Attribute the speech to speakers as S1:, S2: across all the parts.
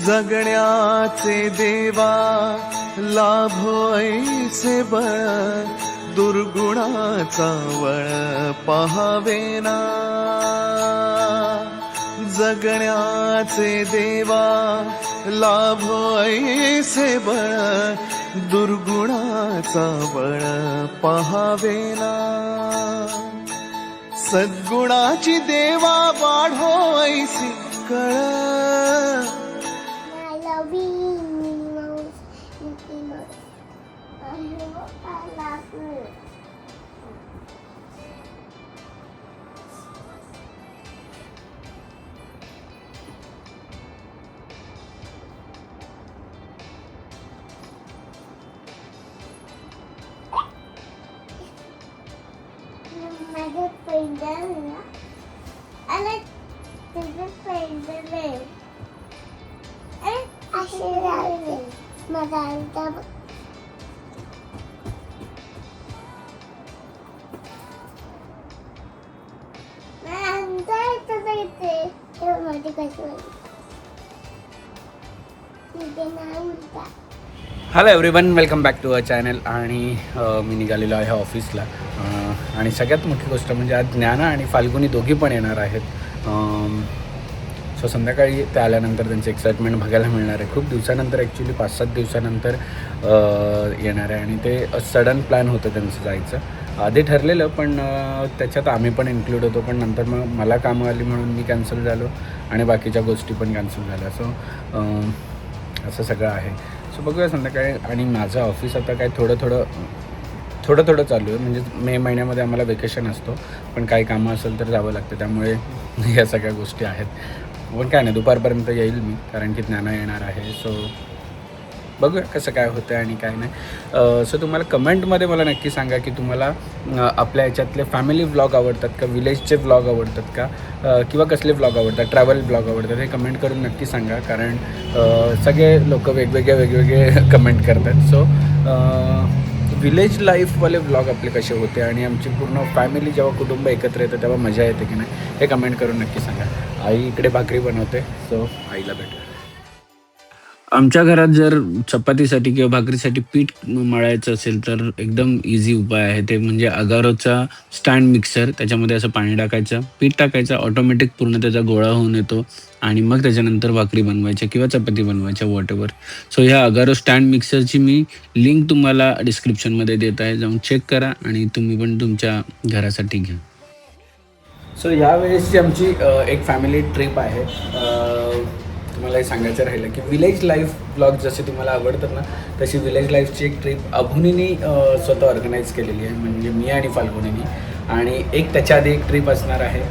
S1: जगण्याचे देवा लाभो ऐसे बळ, दुर्गुणाचा वळ पहावेना. जगण्याचे देवा लाभो ऐसे बळ, दुर्गुणाचा बळ पहावेना. सद्गुणाची देवा वाढो ऐसी कळ.
S2: माझं पहिलं ना आणि तुझं पहिलं नाही असे राहिले माझा आलता माझे कसं
S3: hello everyone, welcome back to our channel. आणि मी निघालेलो आहे ऑफिसला. आणि सगळ्यात मोठी गोष्ट म्हणजे आज ज्ञाना आणि फाल्गुनी दोघी पण येणार आहेत. सो संध्याकाळी ते आल्यानंतर त्यांचं एक्साइटमेंट बघायला मिळणार आहे. खूप दिवसानंतर, ॲक्च्युली 5-7 दिवसानंतर येणार आहे. आणि ते सडन प्लॅन होतं त्यांचं जायचं. आधी ठरलेलं, पण त्याच्यात आम्ही पण इन्क्लूड होतो. पण नंतर मग मला कामं आली म्हणून मी कॅन्सल झालो आणि बाकीच्या गोष्टी पण कॅन्सल झाल्या. सो असं सगळं आहे. सो बघूया संध्याकाळी. आणि माझं ऑफिस आता काय थोडं चालू आहे. म्हणजे मे महिन्यामध्ये आम्हाला वेकेशन असतो, पण काही कामं असेल तर जावं लागतं. त्यामुळे या सगळ्या गोष्टी आहेत. पण काय नाही, दुपारपर्यंत येईल मी, कारण की ज्ञाना येणार आहे. सो बघूया कसं काय होतं आणि काय नाही. सो तुम्हाला कमेंटमध्ये मला नक्की सांगा की तुम्हाला आपल्या ह्याच्यातले फॅमिली व्लॉग आवडतात का, विलेजचे व्लॉग आवडतात का, किंवा कसले व्लॉग आवडतात, ट्रॅव्हल व्लॉग आवडतात, हे कमेंट करून नक्की सांगा. कारण सगळे लोक वेगवेगळे कमेंट करतात. सो विलेज लाईफवाले व्लॉग आपले कसे होते आणि आमची पूर्ण फॅमिली जेव्हा कुटुंब एकत्र येतं तेव्हा मजा येते की नाही, हे कमेंट करून नक्की सांगा. आई इकडे भाकरी बनवते, सो आईला भेटूया. आमच्या घरात जर चपातीसाठी किंवा भाकरीसाठी पीठ मळायचं असेल तर एकदम इझी उपाय आहे. ते म्हणजे अगारोचा स्टँड मिक्सर. त्याच्यामध्ये असं पाणी टाकायचं, पीठ टाकायचं, ऑटोमॅटिक पूर्ण त्याचा गोळा होऊन येतो आणि मग त्याच्यानंतर भाकरी बनवायच्या किंवा चपाती बनवायच्या, वॉटेवर. सो ह्या अगारो स्टँड मिक्सरची मी लिंक तुम्हाला डिस्क्रिप्शनमध्ये देत आहे, जाऊन चेक करा आणि तुम्ही पण तुमच्या घरासाठी घ्या. सो यावेळेसची आमची एक फॅमिली ट्रिप आहे. तुम्हाला हे सांगायचं राहिलं की विलेज लाईफ ब्लॉग जसे तुम्हाला आवडतात ना, तशी विलेज लाईफची एक ट्रिप अभुनीनी स्वतः ऑर्गनाईज केलेली आहे, म्हणजे मी आणि फाल्गुनीनी. आणि एक त्याच्या आधी एक ट्रिप असणार आहे,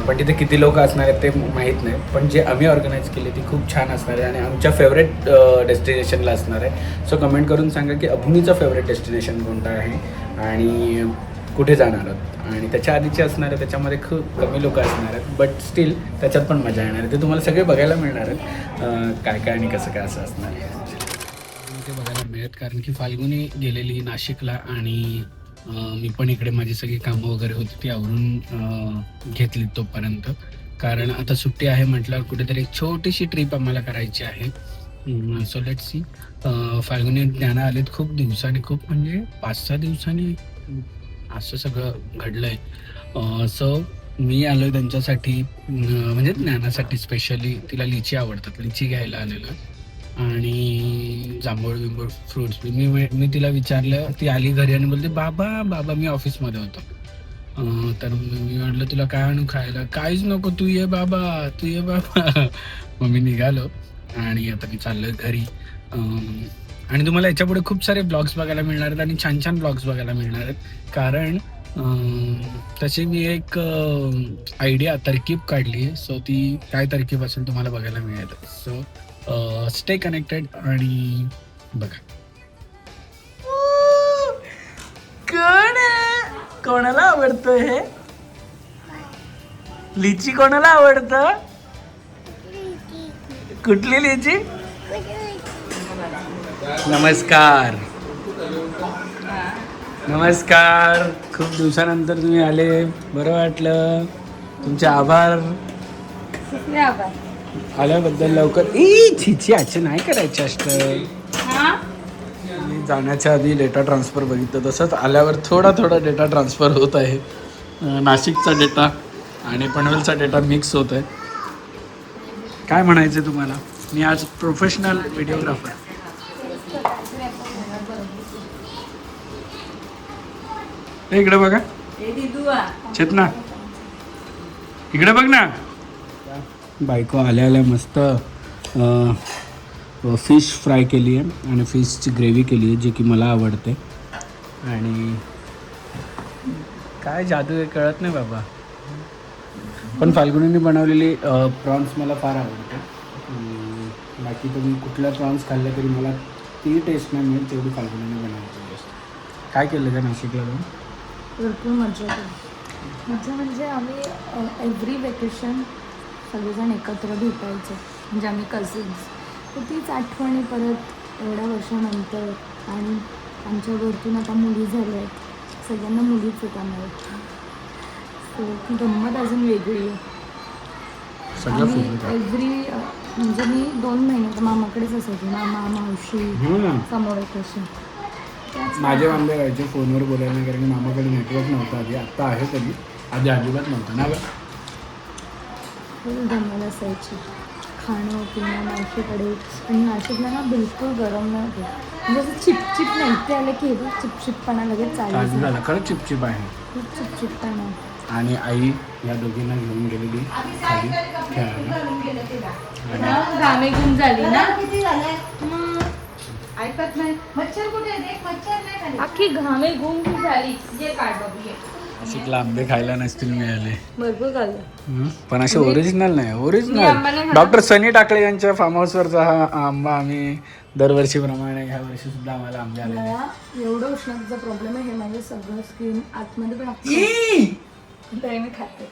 S3: पण तिथे किती लोक असणार आहेत ते माहीत नाही. पण जे आम्ही ऑर्गनाईज केली ती खूप छान असणार आहे आणि आमच्या फेवरेट डेस्टिनेशनला असणार आहे. सो कमेंट करून सांगा की अभुनीचं फेवरेट डेस्टिनेशन कोणतं आहे आणि कुठे जाणार आहोत. आणि त्याच्या आधीचे असणार आहे त्याच्यामध्ये खूप कमी लोक असणार आहेत, बट स्टील त्याच्यात पण मजा येणार आहे. ते तुम्हाला सगळे बघायला मिळणार आहेत, काय काय आणि कसं काय असं असणार आहे ते बघायला मिळत. कारण की फाल्गुनी गेलेली नाशिकला आणि मी पण इकडे माझी सगळी कामं वगैरे होती ती आवरून घेतली तोपर्यंत. कारण आता सुट्टी आहे म्हटल्यावर कुठेतरी एक छोटीशी ट्रिप आम्हाला करायची आहे. So let's see. फाल्गुनी ज्ञाना आलेत खूप दिवसांनी, खूप म्हणजे 5-6 दिवसांनी असं सगळं घडलं आहे. सो मी आलो आहे त्यांच्यासाठी, म्हणजे ज्ञानासाठी स्पेशली. तिला लिची आवडतात, लिची घ्यायला आलेलो. आणि जांभूळ बिंबूळ फ्रुट्स. मी तिला विचारलं, ती आली घरी आणि बोलते बाबा मी ऑफिसमध्ये होतो. तर मी म्हटलं तुला काय आणू खायला, काहीच नको, तू ये बाबा. मग मी निघालो आणि आता मी चाललोय घरी. आणि तुम्हाला याच्यापुढे खूप सारे ब्लॉग्स बघायला मिळणार आहेत आणि छान छान ब्लॉग्स बघायला मिळणार आहेत. कारण तशी मी एक आयडिया, तरकीब काढली आहे. सो ती काय तरकीब असेल तुम्हाला बघायला मिळेल. सो स्टे कनेक्टेड आणि बघा. कोणाला आवडतं हे लिची? कोणाला आवडतं? कुठली लिची? नमस्कार. खूप दिवसानंतर तुम्ही आले, बरं वाटलं. तुमचे आभार. आल्याबद्दल लवकर ई छिची आजचे नाही करायचे असतं. मी जाण्याच्या आधी डेटा ट्रान्सफर बघितलं, तसंच आल्यावर थोडा थोडा डेटा ट्रान्सफर होत आहे. नाशिकचा डेटा आणि पनवेलचा डेटा मिक्स होत आहे. काय म्हणायचं तुम्हाला? मी आज प्रोफेशनल व्हिडिओग्राफर. इकडे बघा चेतना, इकडे बघ ना. बायको आल्या आल्या मस्त फिश फ्राय केली आहे आणि फिशची ग्रेव्ही केली आहे, जे की मला आवडते. आणि काय जादू आहे कळत नाही बाबा. पण फाल्गुनीने बनवलेली प्रॉन्स मला फार आवडते. बाकी तुम्ही कुठल्या प्रॉन्स खाल्ल्या तरी मला ती टेस्ट नाही मिळेल तेवढी फाल्गुनीने बनवलेली असते. काय केलं का नाशिकला जाऊन?
S4: भरपूर मजा केली. मजा म्हणजे आम्ही एव्हरी वेकेशन सगळेजण एकत्र भेटायचो, म्हणजे आम्ही कझिन्स. तर तीच आठवणी परत एवढ्या वर्षानंतर. आणि आमच्या घरातून आता मुली झाल्या आहेत, सगळ्यांना मुलीच आहेत आम्हाला. सो ती गंमत अजून वेगळी आहे. आम्ही एव्हरी म्हणजे मी 2 महिने तर मामाकडेच असायचे, मामा मावशी समोर वेकेशन.
S3: माझे आंबे व्हायचे फोनवर बोलायला नाही, कारण की मामाकडे नेटवर्क नव्हतं आधी. आत्ता आहे कधी, आधी अजिबात नव्हतं ना गं.
S4: फुल धमाल असायची, खाणं पिणं मावशीकडे. आणि नाशिकला ना बिलकुल गरम नव्हतं, म्हणजे असं चिपचिप नाही. ते आलं की हे चिपचिपपणा लगेच चालू
S3: झालं. खरंच चिपचिप आहे,
S4: खूप चिपचिपपणा.
S3: आणि आई या दोघींना घेऊन गेलेली खाली खेळायला.
S4: गाणे घेऊन झाली ना,
S5: ऐकत नाही. मच्छर कुठे आहे? मच्छर नाही खाली.
S4: अख्खी घामे गुंग झाली. जे काढ बघ,
S3: नाशिकला आंबे खायला नसतील मिळाले,
S4: भरपूर खाल्लं.
S3: पण असे ओरिजिनल नाही.
S4: मी आंबा
S3: ओरिजिनल
S4: नाही खात.
S3: डॉक्टर सनी टाकळे यांच्या फार्म हाऊसवरचा हा आंबा आम्ही दरवर्षीप्रमाणे ह्या वर्षी सुद्धा आम्हाला आंबे आले.
S4: मला एवढं उष्णतेचा प्रॉब्लेम आहे, हे माझं सगळं स्किन आतमध्ये पण तरी मी खाते.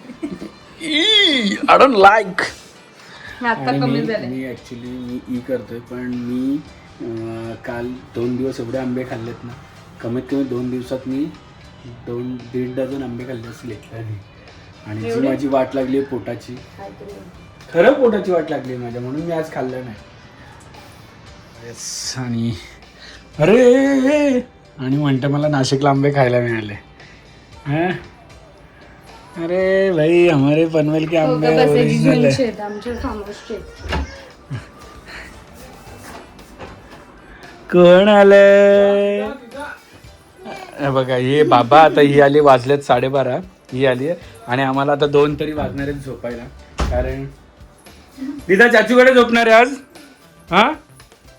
S3: I don't like.
S4: आता कमी झाले.
S3: मी ॲक्च्युली मी ई करतोय, पण मी काल 2 दिवस एवढे आंबे खाल्लेत ना, कमीत कमी 2 दिवसात मी 2-1.5 डझन आंबे खाल्ले असतील एकट्याने. आणि जी माझी वाट लागली आहे पोटाची, खरं पोटाची वाट लागली आहे माझ्या, म्हणून मी आज खाल्लं नाही. येस. आणि अरे आणि म्हणते मला नाशिकला आंबे खायला मिळाले. हां, अरे भाई हमारे पनवेल के आंबे ओरिजिनल है.
S4: आमच्या फार्महाऊसचे.
S3: कोण आलं? बघा हे बाबा, आता ही आली, वाजलेत 12:30. ही आली आहे आणि आम्हाला आता 2 तरी वाजणार आहेत झोपायला. कारण दिदा चाचूकडे झोपणार आहे आज. हां,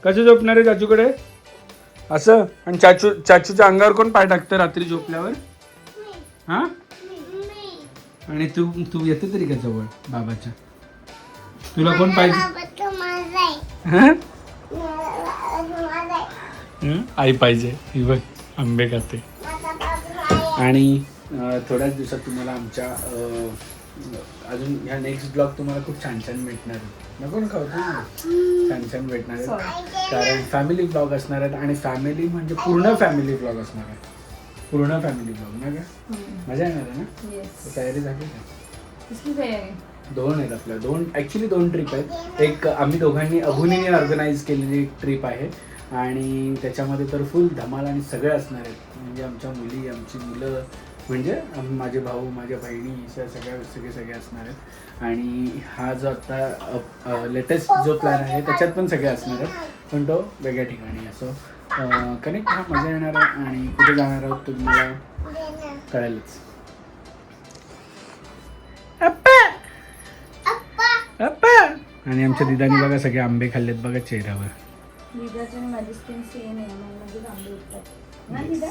S3: कसं झोपणार आहे चाचूकडे असं? आणि चाचूच्या अंगावर कोण पाय टाकतं रात्री झोपल्यावर? हां, आणि तू येते तरी का जवळ बाबाच्या? तुला कोण पाहिजे? हां, आई पाहिजे. ही बघ आंबे खाते. आणि थोड्याच दिवसात तुम्हाला आमच्या अजून ह्या नेक्स्ट ब्लॉग तुम्हाला खूप छान छान भेटणार आहे. नको ना खाऊ, छान छान भेटणार आहेत. कारण फॅमिली ब्लॉग असणार आहेत, आणि फॅमिली म्हणजे पूर्ण फॅमिली ब्लॉग असणार आहे. पूर्ण फॅमिली ब्लॉग ना का? मजा येणार आहे ना? तयारी झाली का? 2 आहेत आपल्या. 2 ट्रिप आहेत. एक आम्ही दोघांनी अभुनीने ऑर्गनाईज केलेली एक ट्रिप आहे, आणि त्याच्यामध्ये तर फुल धमाल आणि सगळे असणार आहेत. म्हणजे आमच्या मुली, आमची मुलं, म्हणजे माझे भाऊ, माझ्या बहिणी, सगळे असणार आहेत. आणि हा जो आता लेटेस्ट जो प्लॅन आहे त्याच्यात पण सगळे असणार आहेत, पण तो वेगळ्या ठिकाणी. असं कनेक्ट हा मजा येणार आहे. आणि कुठे जाणार आहोत तुम्हाला कळेलच. आणि आमच्या दिदानी बघा सगळे आंबे खाल्लेत बघा चेहऱ्यावर.
S4: दिदाची आणि माझी स्किन सेम आहे, माझे आंबे उठतात ना दिदा.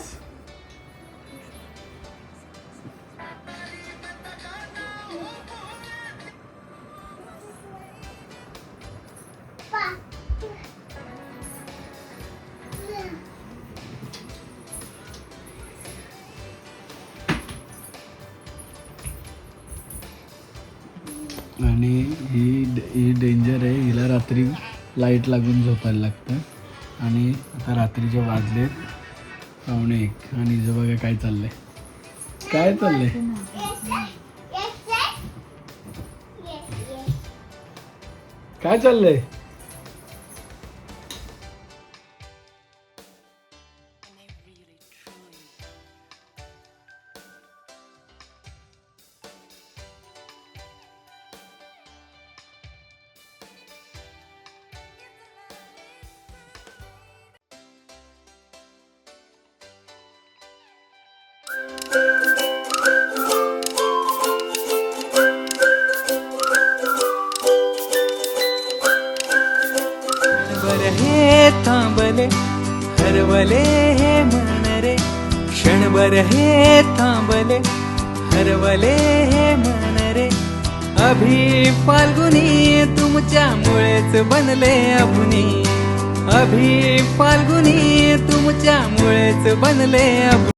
S3: आणि ही डेंजर आहे. हिला रात्री लाईट लागून झोपायला लागतं. आणि आता रात्रीचे वाजलेत 1:15 आणि हिचं बघा काय चाललंय. काय चाललंय?
S6: क्षणभर हे थांबले हरवले हे मन रे, क्षणभर हे थांबले हरवले हे मन रे. अभि फाल्गुनी तुमच्यामुळेच बनले अभुनी, अभि फाल्गुनी तुमच्यामुळेच बनले अभुनी.